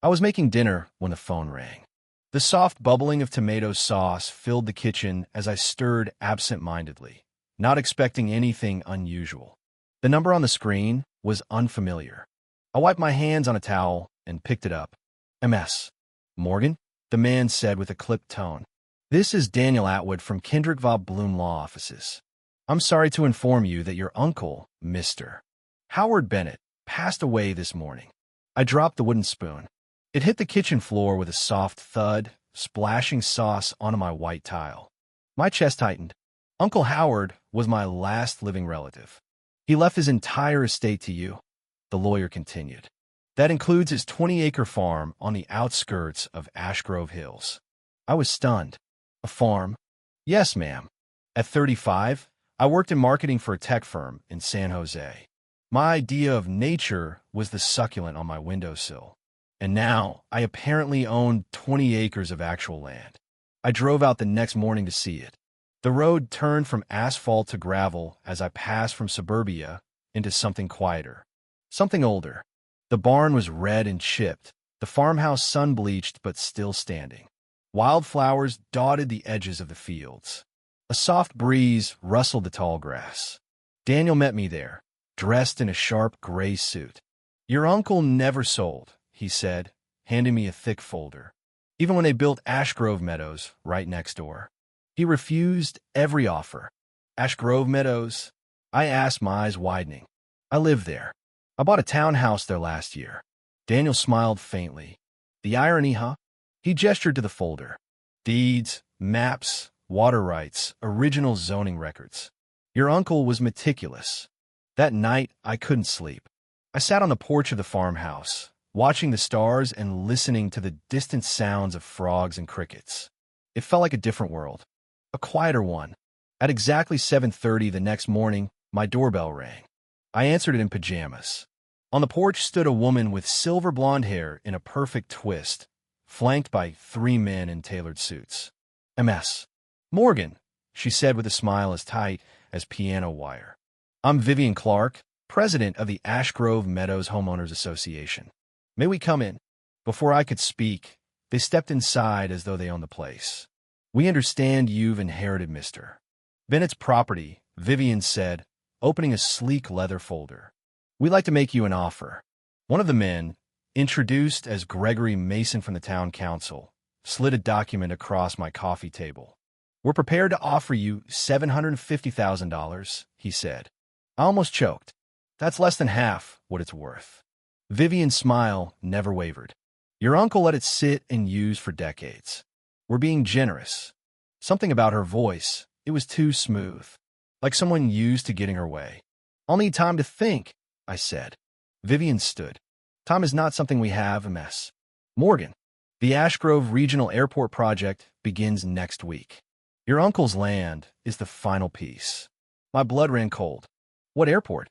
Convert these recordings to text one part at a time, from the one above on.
I was making dinner when the phone rang. The soft bubbling of tomato sauce filled the kitchen as I stirred absent-mindedly, not expecting anything unusual. The number on the screen was unfamiliar. I wiped my hands on a towel and picked it up. MS. Morgan? The man said with a clipped tone. This is Daniel Atwood from Kendrick Vaugh Bloom Law Offices. I'm sorry to inform you that your uncle, Mr. Howard Bennett, passed away this morning. I dropped the wooden spoon. It hit the kitchen floor with a soft thud, splashing sauce onto my white tile. My chest tightened. Uncle Howard was my last living relative. He left his entire estate to you, the lawyer continued. That includes his 20-acre farm on the outskirts of Ash Grove Hills. I was stunned. A farm? Yes, ma'am. At 35, I worked in marketing for a tech firm in San Jose. My idea of nature was the succulent on my windowsill. And now, I apparently owned 20 acres of actual land. I drove out the next morning to see it. The road turned from asphalt to gravel as I passed from suburbia into something quieter, something older. The barn was red and chipped, the farmhouse sun-bleached but still standing. Wildflowers dotted the edges of the fields. A soft breeze rustled the tall grass. Daniel met me there, dressed in a sharp gray suit. Your uncle never sold, he said, handing me a thick folder. Even when they built Ash Grove Meadows right next door. He refused every offer. Ash Grove Meadows? I asked, my eyes widening. I live there. I bought a townhouse there last year. Daniel smiled faintly. The irony, huh? He gestured to the folder. Deeds, maps, water rights, original zoning records. Your uncle was meticulous. That night, I couldn't sleep. I sat on the porch of the farmhouse, watching the stars and listening to the distant sounds of frogs and crickets. It felt like a different world, a quieter one. At exactly 7:30 the next morning, my doorbell rang. I answered it in pajamas. On the porch stood a woman with silver blonde hair in a perfect twist, flanked by 3 men in tailored suits. MS. Morgan, she said with a smile as tight as piano wire. I'm Vivian Clark, president of the Ash Grove Meadows Homeowners Association. May we come in? Before I could speak, they stepped inside as though they owned the place. We understand you've inherited Mr. Bennett's property, Vivian said, opening a sleek leather folder. We'd like to make you an offer. One of the men, introduced as Gregory Mason from the town council, slid a document across my coffee table. We're prepared to offer you $750,000, he said. I almost choked. That's less than half what it's worth. Vivian's smile never wavered. Your uncle let it sit and use for decades. We're being generous. Something about her voice, it was too smooth, like someone used to getting her way. I'll need time to think, I said. Vivian stood. Time is not something we have, MS. Morgan, the Ash Grove Regional Airport project begins next week. Your uncle's land is the final piece. My blood ran cold. What airport?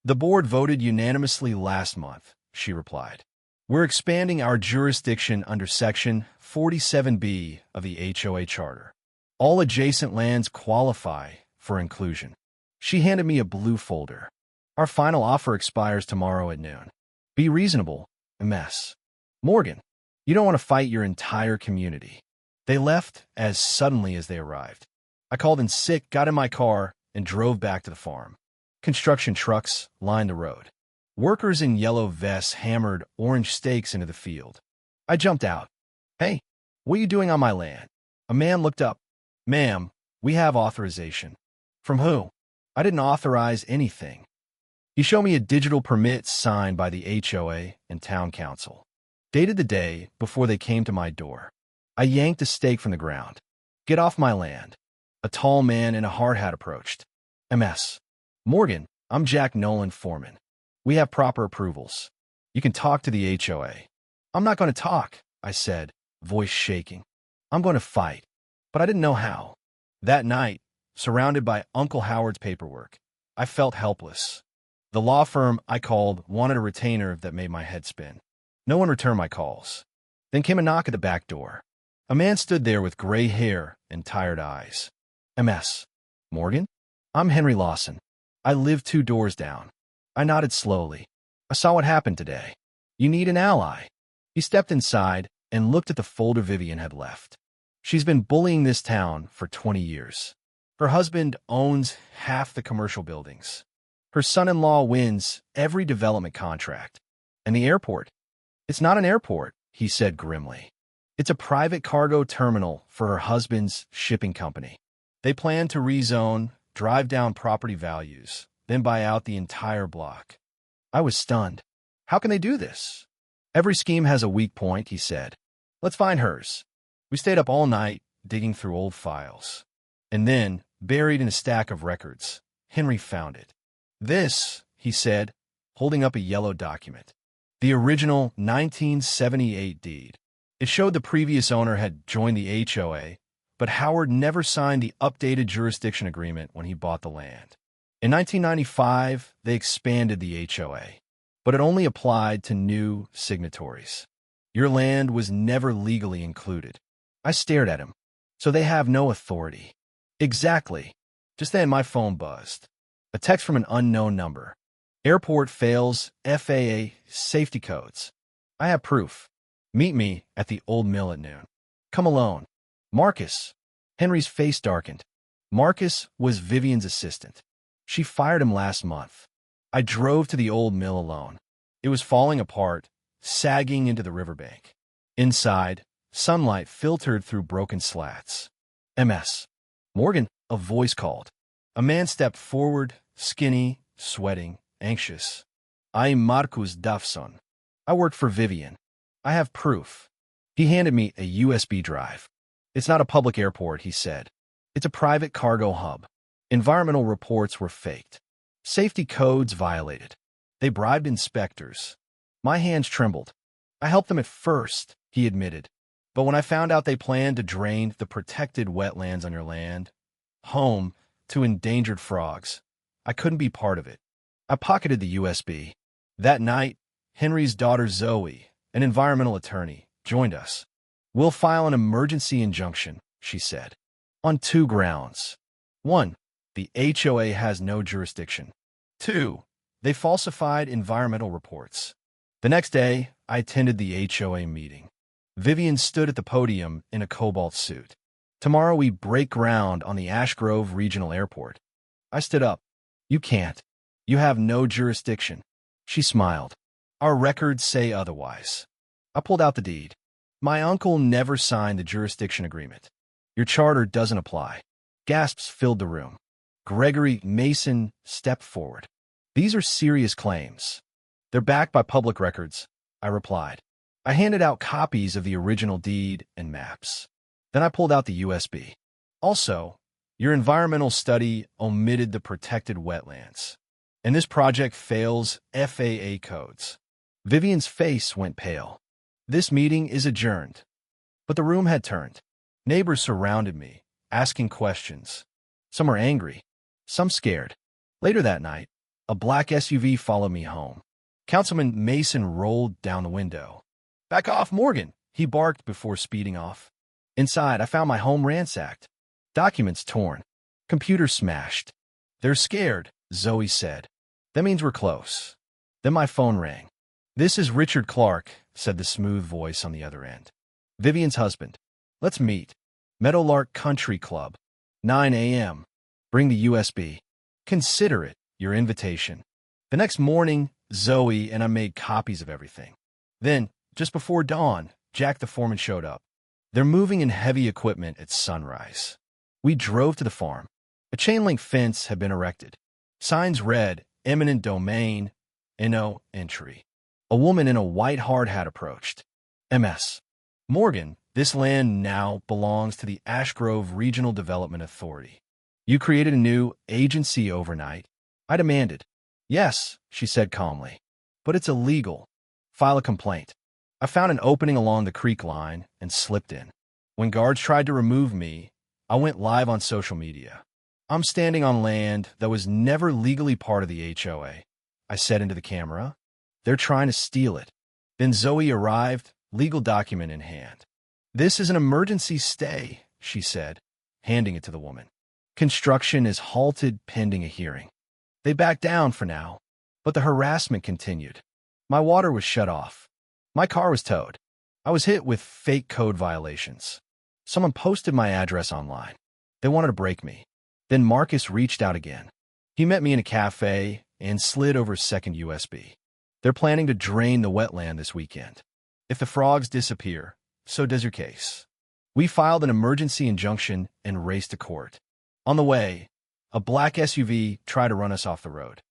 The board voted unanimously last month, she replied. We're expanding our jurisdiction under Section 47B of the HOA Charter. All adjacent lands qualify for inclusion. She handed me a blue folder. Our final offer expires tomorrow at noon. Be reasonable, MS. Morgan, you don't want to fight your entire community. They left as suddenly as they arrived. I called in sick, got in my car, and drove back to the farm. Construction trucks lined the road. Workers in yellow vests hammered orange stakes into the field. I jumped out. Hey, what are you doing on my land? A man looked up. Ma'am, we have authorization. From who? I didn't authorize anything. He showed me a digital permit signed by the HOA and town council, dated the day before they came to my door. I yanked a stake from the ground. Get off my land. A tall man in a hard hat approached. MS. Morgan, I'm Jack Nolan Foreman. We have proper approvals. You can talk to the HOA. I'm not going to talk, I said, voice shaking. I'm going to fight. But I didn't know how. That night, surrounded by Uncle Howard's paperwork, I felt helpless. The law firm I called wanted a retainer that made my head spin. No one returned my calls. Then came a knock at the back door. A man stood there with gray hair and tired eyes. MS. Morgan? I'm Henry Lawson. I live 2 doors down. I nodded slowly. I saw what happened today. You need an ally. He stepped inside and looked at the folder Vivian had left. She's been bullying this town for 20 years. Her husband owns half the commercial buildings. Her son-in-law wins every development contract. And the airport? It's not an airport, he said grimly. It's a private cargo terminal for her husband's shipping company. They plan to rezone, drive down property values, then buy out the entire block. I was stunned. How can they do this? Every scheme has a weak point, he said. Let's find hers. We stayed up all night, digging through old files. And then, buried in a stack of records, Henry found it. This, he said, holding up a yellow document. The original 1978 deed. It showed the previous owner had joined the HOA, but Howard never signed the updated jurisdiction agreement when he bought the land. In 1995, they expanded the HOA, but it only applied to new signatories. Your land was never legally included. I stared at him. So they have no authority. Exactly. Just then my phone buzzed. A text from an unknown number. Airport fails FAA safety codes. I have proof. Meet me at the old mill at noon. Come alone. Marcus. Henry's face darkened. Marcus was Vivian's assistant. She fired him last month. I drove to the old mill alone. It was falling apart, sagging into the riverbank. Inside, sunlight filtered through broken slats. MS. Morgan, a voice called. A man stepped forward, skinny, sweating, anxious. I'm Marcus Duffson. I work for Vivian. I have proof. He handed me a USB drive. It's not a public airport, he said. It's a private cargo hub. Environmental reports were faked. Safety codes violated. They bribed inspectors. My hands trembled. I helped them at first, he admitted. But when I found out they planned to drain the protected wetlands on your land, home to endangered frogs, I couldn't be part of it. I pocketed the USB. That night, Henry's daughter Zoe, an environmental attorney, joined us. We'll file an emergency injunction, she said, on 2 grounds. 1, the HOA has no jurisdiction. 2, they falsified environmental reports. The next day, I attended the HOA meeting. Vivian stood at the podium in a cobalt suit. Tomorrow we break ground on the Ash Grove Regional Airport. I stood up. You can't. You have no jurisdiction. She smiled. Our records say otherwise. I pulled out the deed. My uncle never signed the jurisdiction agreement. Your charter doesn't apply. Gasps filled the room. Gregory Mason stepped forward. These are serious claims. They're backed by public records, I replied. I handed out copies of the original deed and maps. Then I pulled out the USB. Also, your environmental study omitted the protected wetlands. And this project fails FAA codes. Vivian's face went pale. This meeting is adjourned. But the room had turned. Neighbors surrounded me, asking questions. Some were angry, some scared. Later that night, a black SUV followed me home. Councilman Mason rolled down the window. Back off, Morgan, he barked before speeding off. Inside, I found my home ransacked. Documents torn. Computer smashed. They're scared, Zoe said. That means we're close. Then my phone rang. This is Richard Clark, said the smooth voice on the other end. Vivian's husband. Let's meet. Meadowlark Country Club. 9 a.m. Bring the USB. Consider it your invitation. The next morning, Zoe and I made copies of everything. Then, just before dawn, Jack the foreman showed up. They're moving in heavy equipment at sunrise. We drove to the farm. A chain-link fence had been erected. Signs read, eminent domain, no entry. A woman in a white hard hat approached. MS. Morgan, this land now belongs to the Ash Grove Regional Development Authority. You created a new agency overnight. I demanded. Yes, she said calmly. But it's illegal. File a complaint. I found an opening along the creek line and slipped in. When guards tried to remove me, I went live on social media. I'm standing on land that was never legally part of the HOA. I said into the camera. They're trying to steal it. Then Zoe arrived, legal document in hand. This is an emergency stay, she said, handing it to the woman. Construction is halted pending a hearing. They backed down for now, but the harassment continued. My water was shut off. My car was towed. I was hit with fake code violations. Someone posted my address online. They wanted to break me. Then Marcus reached out again. He met me in a cafe and slid over a second USB. They're planning to drain the wetland this weekend. If the frogs disappear, so does your case. We filed an emergency injunction and raced to court. On the way, a black SUV tried to run us off the road.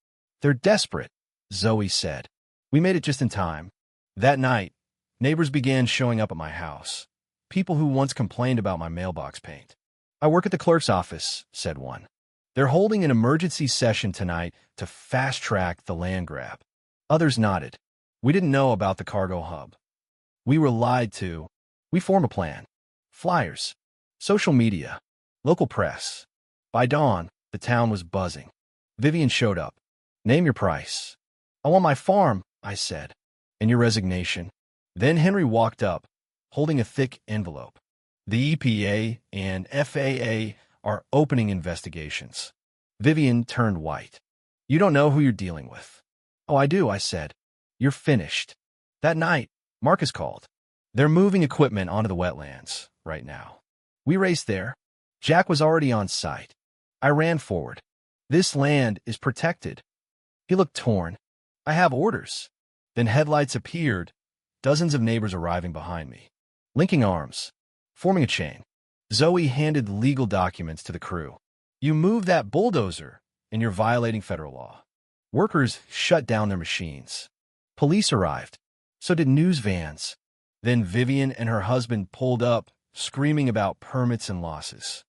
They're desperate, Zoe said. We made it just in time. That night, neighbors began showing up at my house. People who once complained about my mailbox paint. I work at the clerk's office, said one. They're holding an emergency session tonight to fast-track the land grab. Others nodded. We didn't know about the cargo hub. We were lied to. We form a plan. Flyers. Social media. Local press. By dawn, the town was buzzing. Vivian showed up. Name your price. I want my farm, I said. And your resignation. Then Henry walked up, holding a thick envelope. The EPA and FAA are opening investigations. Vivian turned white. You don't know who you're dealing with. Oh, I do, I said. You're finished. That night, Marcus called. They're moving equipment onto the wetlands right now. We raced there. Jack was already on site. I ran forward. This land is protected. He looked torn. I have orders. Then headlights appeared, dozens of neighbors arriving behind me. Linking arms. Forming a chain. Zoe handed legal documents to the crew. You moved that bulldozer, and you're violating federal law. Workers shut down their machines. Police arrived. So did news vans. Then Vivian and her husband pulled up, screaming about permits and losses.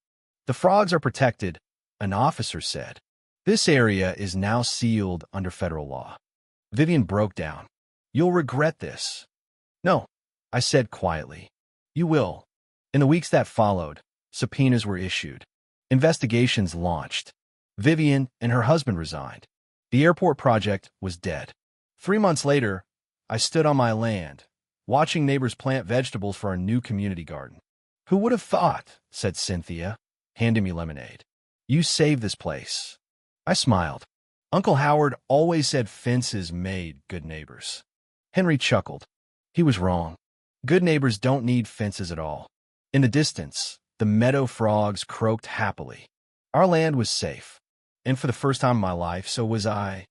The frogs are protected, an officer said. This area is now sealed under federal law. Vivian broke down. You'll regret this. No, I said quietly. You will. In the weeks that followed, subpoenas were issued. Investigations launched. Vivian and her husband resigned. The airport project was dead. 3 months later, I stood on my land, watching neighbors plant vegetables for our new community garden. Who would have thought, said Cynthia, handing me lemonade. You saved this place. I smiled. Uncle Howard always said fences made good neighbors. Henry chuckled. He was wrong. Good neighbors don't need fences at all. In the distance, the meadow frogs croaked happily. Our land was safe. And for the first time in my life, so was I.